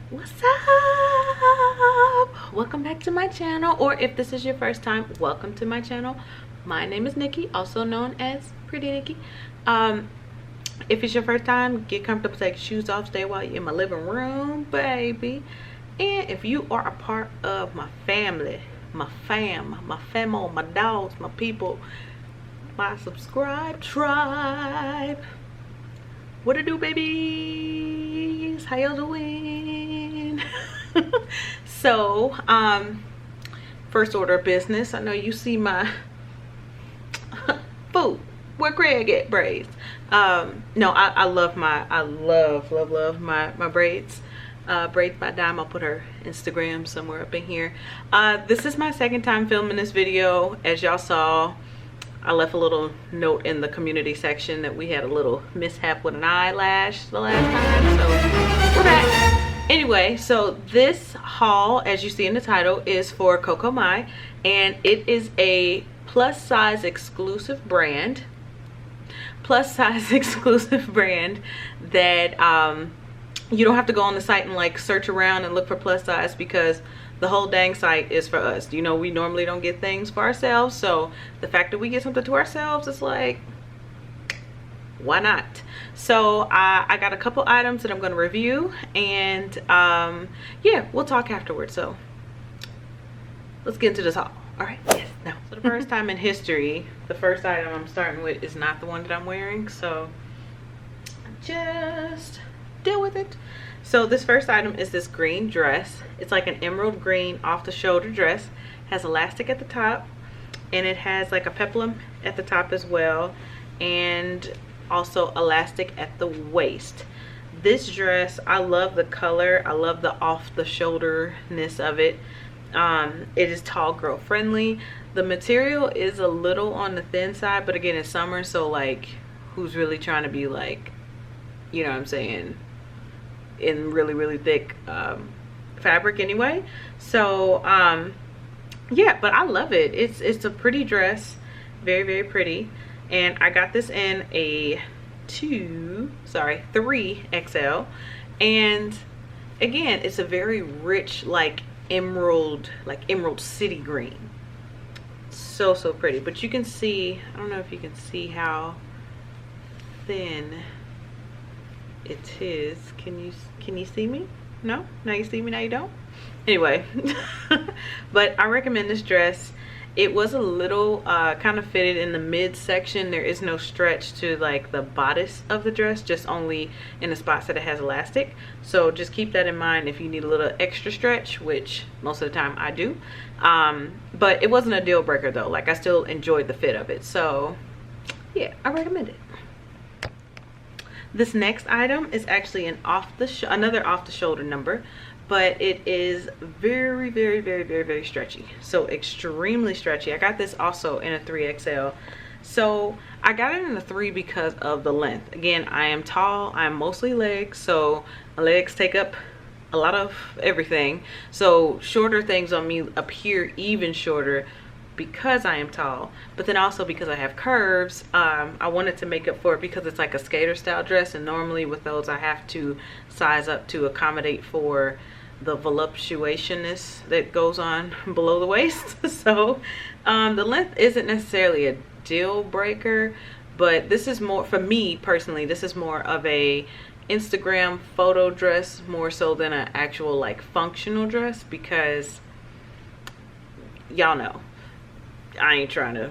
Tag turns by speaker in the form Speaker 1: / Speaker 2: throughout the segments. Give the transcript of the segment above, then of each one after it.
Speaker 1: What's up? Welcome back to my channel, or if this is your first time, welcome to my channel. My name is Nikki, also known as Pretty Nikki. If it's your first time, get comfortable, take your shoes off, stay while you're in my living room, baby. And if you are a part of my family, my famo, my dogs, my people, my subscribe tribe, what it do, babies? How y'all doing? So first order of business, I know you see my food where Craig at braids. No, I love my love my braids. Braids by Dime. I'll put her Instagram somewhere up in here. This is my second time filming this video. As y'all saw, I left a little note in the community section that we had a little mishap with an eyelash the last time, so we're back. Anyway, so this haul, as you see in the title, is for Cocomy, and it is a plus size exclusive brand. That you don't have to go on the site and like search around and look for plus size, because the whole dang site is for us. You know, we normally don't get things for ourselves, so the fact that we get something to ourselves is like, why not? So I got a couple items that I'm going to review, and yeah, we'll talk afterwards. So let's get into this haul. All right. Yes. No. So the first time in history, the first item I'm starting with is not the one that I'm wearing, so just deal with it. So this first item is this green dress. It's like an emerald green off the shoulder dress, has elastic at the top, and it has like a peplum at the top as well, and also elastic at the waist. This dress, I love the color, I love the off the shoulder-ness of it. It is tall girl friendly. The material is a little on the thin side, but again, it's summer, so like, who's really trying to be like, you know what I'm saying, in really thick fabric anyway. So yeah, but I love it. It's a pretty dress, very pretty, and I got this in a 3XL, and again, it's a very rich like emerald city green. So pretty. But you can see, I don't know if you can see how thin it is. Can you see me? No? Now you see me, now you don't? Anyway, but I recommend this dress. It was a little kind of fitted in the midsection. There is no stretch to like the bodice of the dress, just only in the spots that it has elastic. So just keep that in mind if you need a little extra stretch, which most of the time I do. But it wasn't a deal breaker though. Like, I still enjoyed the fit of it. So yeah, I recommend it. This next item is actually an another off the shoulder number, but it is very stretchy. So extremely stretchy. I got this also in a 3XL. So I got it in a 3 because of the length. Again, I am tall, I'm mostly legs, so my legs take up a lot of everything. So shorter things on me appear even shorter because I am tall, but then also because I have curves. I wanted to make up for it because it's like a skater style dress, and normally with those I have to size up to accommodate for the voluptuousness that goes on below the waist. So the length isn't necessarily a deal breaker, but this is more, for me personally, this is more of a Instagram photo dress more so than an actual like functional dress, because y'all know I ain't trying to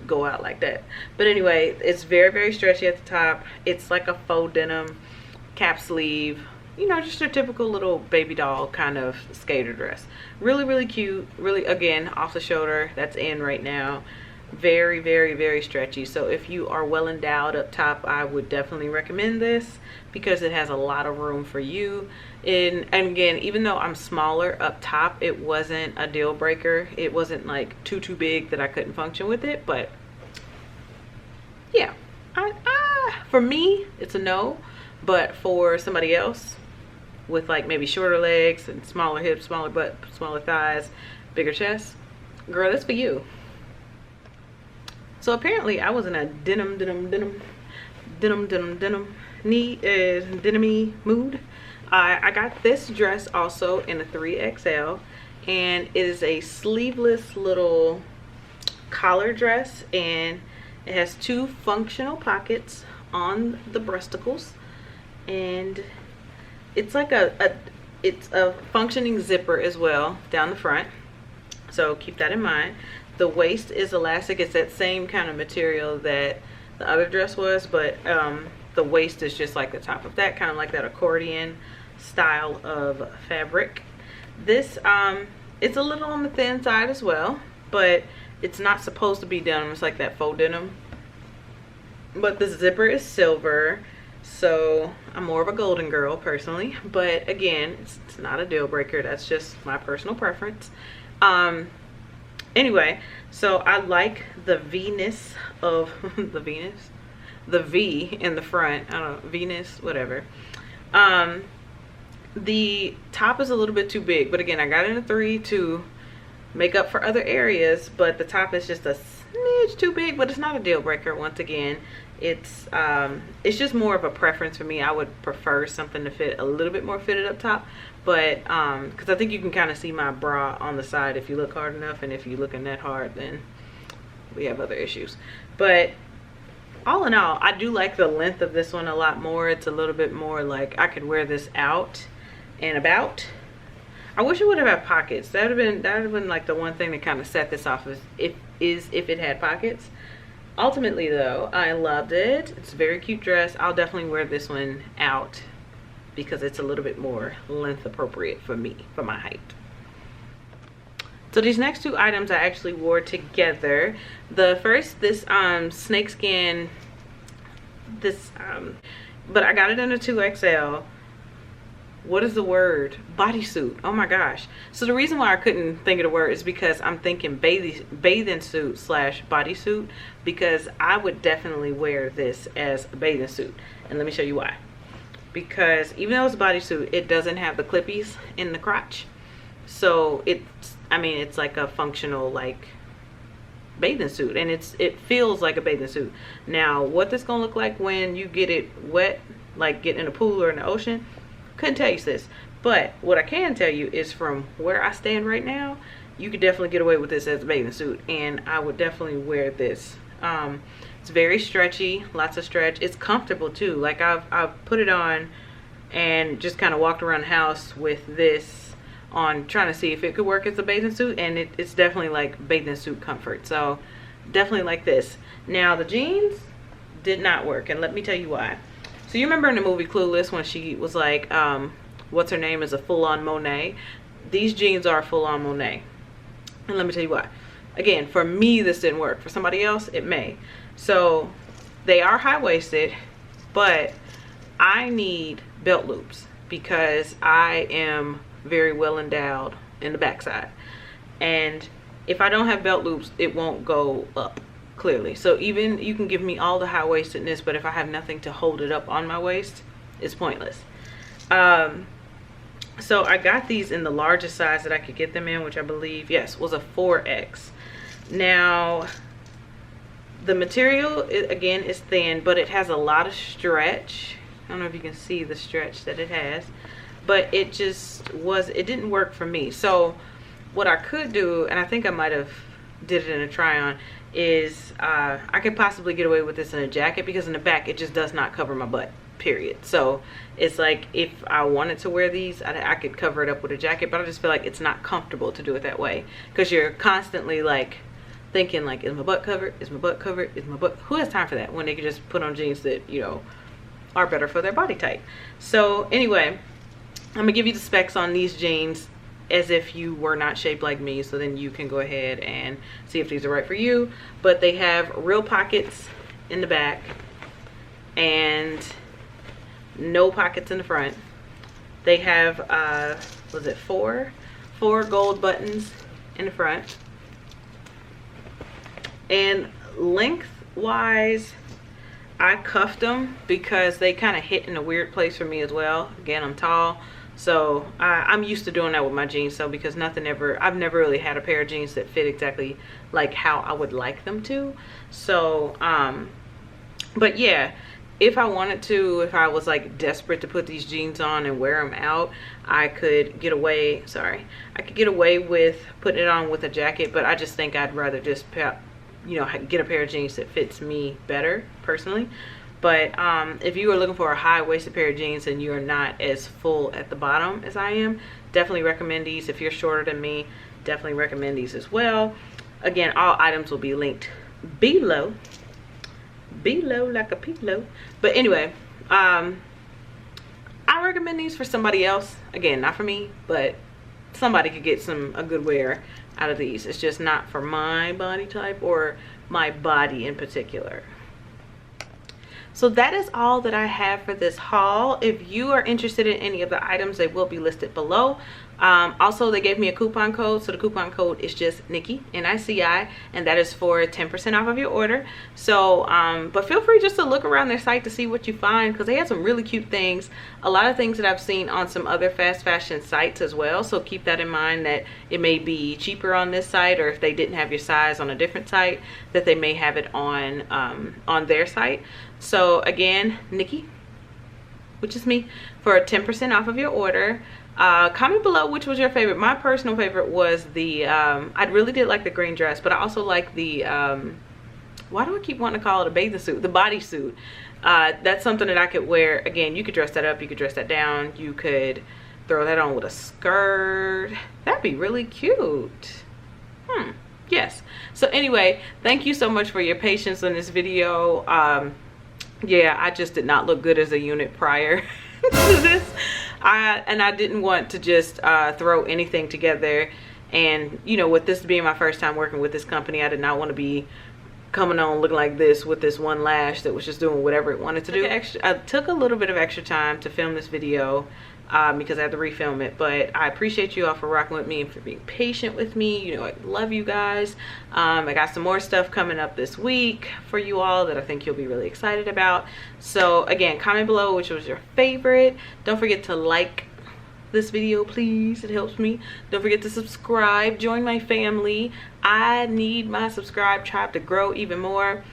Speaker 1: go out like that. But anyway, it's very stretchy at the top. It's like a faux denim cap sleeve, you know, just a typical little baby doll kind of skater dress. Really cute. Really, again, off the shoulder. That's in right now. Very stretchy. So if you are well endowed up top, I would definitely recommend this because it has a lot of room for you. And again, even though I'm smaller up top, it wasn't a deal breaker. It wasn't like too big that I couldn't function with it. But yeah, for me, it's a no. But for somebody else with like maybe shorter legs and smaller hips, smaller butt, smaller thighs, bigger chest, girl, that's for you. So apparently I was in a denim mood. I got this dress also in a 3XL, and it is a sleeveless little collar dress, and it has 2 functional pockets on the breasticles, and it's like it's a functioning zipper as well down the front, so keep that in mind. The waist is elastic. It's that same kind of material that the other dress was, but the waist is just like the top of that, kind of like that accordion style of fabric. This it's a little on the thin side as well, but it's not supposed to be denim. It's like that faux denim, but the zipper is silver, so I'm more of a golden girl personally, but again, it's not a deal breaker. That's just my personal preference. Anyway, so I like the V-ness of the V in the front. I don't know, Venus, whatever. The top is a little bit too big, but again, I got in a 3 to make up for other areas, but the top is just a smidge too big, but it's not a deal breaker. Once again, it's just more of a preference for me. I would prefer something to fit a little bit more fitted up top, but because I think you can kind of see my bra on the side if you look hard enough, and if you're looking that hard, then we have other issues. But all in all, I do like the length of this one a lot more. It's a little bit more like I could wear this out and about. I wish it would have had pockets. That would have been like the one thing that kind of set this off, if it had pockets. Ultimately though, I loved it. It's a very cute dress. I'll definitely wear this one out because it's a little bit more length appropriate for me, for my height. So these next 2 items I actually wore together. The first, this snakeskin, but I got it in a 2XL. What is the word? Bodysuit. Oh my gosh. So the reason why I couldn't think of the word is because I'm thinking bathing suit slash bodysuit, because I would definitely wear this as a bathing suit. And let me show you why. Because even though it's a bodysuit, it doesn't have the clippies in the crotch. So it's like a functional like bathing suit, and it feels like a bathing suit. Now what this gonna look like when you get it wet, like get in a pool or in the ocean, couldn't tell you, sis. But what I can tell you is from where I stand right now, you could definitely get away with this as a bathing suit, and I would definitely wear this. It's very stretchy, lots of stretch. It's comfortable too. Like I've put it on and just kind of walked around the house with this on, trying to see if it could work as a bathing suit, and it's definitely like bathing suit comfort. So definitely like this. Now the jeans did not work, and let me tell you why. So you remember in the movie Clueless when she was like, what's her name is a full-on Monet? These jeans are full-on Monet, and let me tell you why. Again, for me this didn't work. For somebody else it may. So they are high-waisted, but I need belt loops because I am very well endowed in the backside, and if I don't have belt loops, it won't go up clearly. So even you can give me all the high-waistedness, but if I have nothing to hold it up on my waist, it's pointless. So I got these in the largest size that I could get them in, which I believe, yes, was a 4X. Now the material again is thin, but it has a lot of stretch. I don't know if you can see the stretch that it has, but it didn't work for me. So what I could do, and I think I might have did it in a try on, is I could possibly get away with this in a jacket, because in the back it just does not cover my butt, period. So it's like if I wanted to wear these, I could cover it up with a jacket, but I just feel like it's not comfortable to do it that way, because you're constantly like thinking like, is my butt covered, is my butt covered, is my butt, who has time for that when they can just put on jeans that, you know, are better for their body type. So anyway, I'm gonna give you the specs on these jeans as if you were not shaped like me, so then you can go ahead and see if these are right for you. But they have real pockets in the back and no pockets in the front. They have was it four gold buttons in the front, and lengthwise I cuffed them because they kind of hit in a weird place for me as well. Again, I'm tall, so I'm used to doing that with my jeans. So because I've never really had a pair of jeans that fit exactly like how I would like them to. So but yeah, if I wanted to, if I was like desperate to put these jeans on and wear them out, I could get away, sorry, I could get away with putting it on with a jacket, but I just think I'd rather just, you know, get a pair of jeans that fits me better personally. But if you are looking for a high-waisted pair of jeans and you're not as full at the bottom as I am, definitely recommend these. If you're shorter than me, definitely recommend these as well. Again, all items will be linked below like a pillow. But anyway, I recommend these for somebody else. Again, not for me, but somebody could get a good wear out of these. It's just not for my body type or my body in particular. So that is all that I have for this haul. If you are interested in any of the items, they will be listed below. Also, they gave me a coupon code, so the coupon code is just Nikki, N-I-C-I, and that is for 10% off of your order. So but feel free just to look around their site to see what you find, because they had some really cute things, a lot of things that I've seen on some other fast fashion sites as well. So keep that in mind, that it may be cheaper on this site, or if they didn't have your size on a different site, that they may have it on their site. So again, Nikki, which is me, for 10% off of your order. Comment below which was your favorite. My personal favorite was the I really did like the green dress, but I also like the why do I keep wanting to call it a bathing suit, the bodysuit. That's something that I could wear. Again, you could dress that up, you could dress that down, you could throw that on with a skirt. That'd be really cute. Yes. So anyway, thank you so much for your patience in this video. Yeah, I just did not look good as a unit prior to this. I didn't want to just throw anything together, and you know, with this being my first time working with this company, I did not want to be coming on looking like this with this one lash that was just doing whatever it wanted to do. I took a little bit of extra time to film this video because I had to refilm it, but I appreciate you all for rocking with me and for being patient with me. You know, I love you guys. I got some more stuff coming up this week for you all that I think you'll be really excited about. So again, comment below which was your favorite. Don't forget to like this video, please, it helps me. Don't forget to subscribe, join my family. I need my subscribe tribe to grow even more.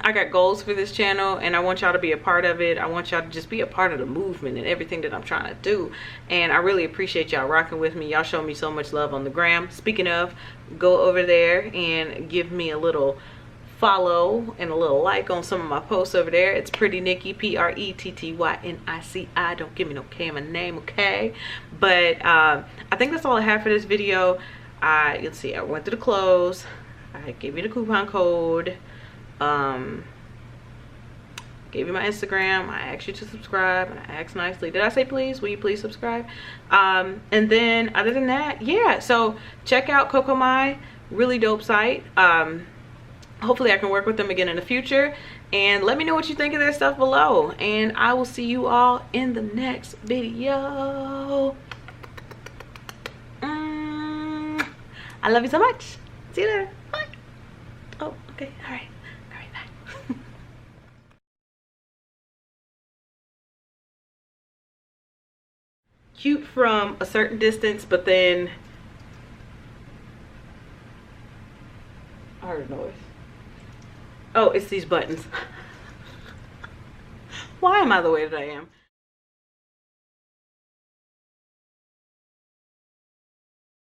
Speaker 1: I got goals for this channel, and I want y'all to be a part of it. I want y'all to just be a part of the movement and everything that I'm trying to do. And I really appreciate y'all rocking with me. Y'all show me so much love on the gram. Speaking of, go over there and give me a little follow and a little like on some of my posts over there. It's Pretty Nikki, P-R-E-T-T-Y-N-I-C-I. Don't give me no K in my name, okay? But I think that's all I have for this video. You'll see, I went through the clothes. I gave you the coupon code. Gave you my Instagram. I asked you to subscribe, and I asked nicely. Did I say please? Will you please subscribe? And then other than that, yeah, so check out Cocomy, really dope site. Hopefully I can work with them again in the future, and let me know what you think of their stuff below, and I will see you all in the next video. I love you so much. See you later. Bye. Oh, okay. All right. Cute from a certain distance, but then I heard a noise. Oh, it's these buttons. Why am I the way that I am?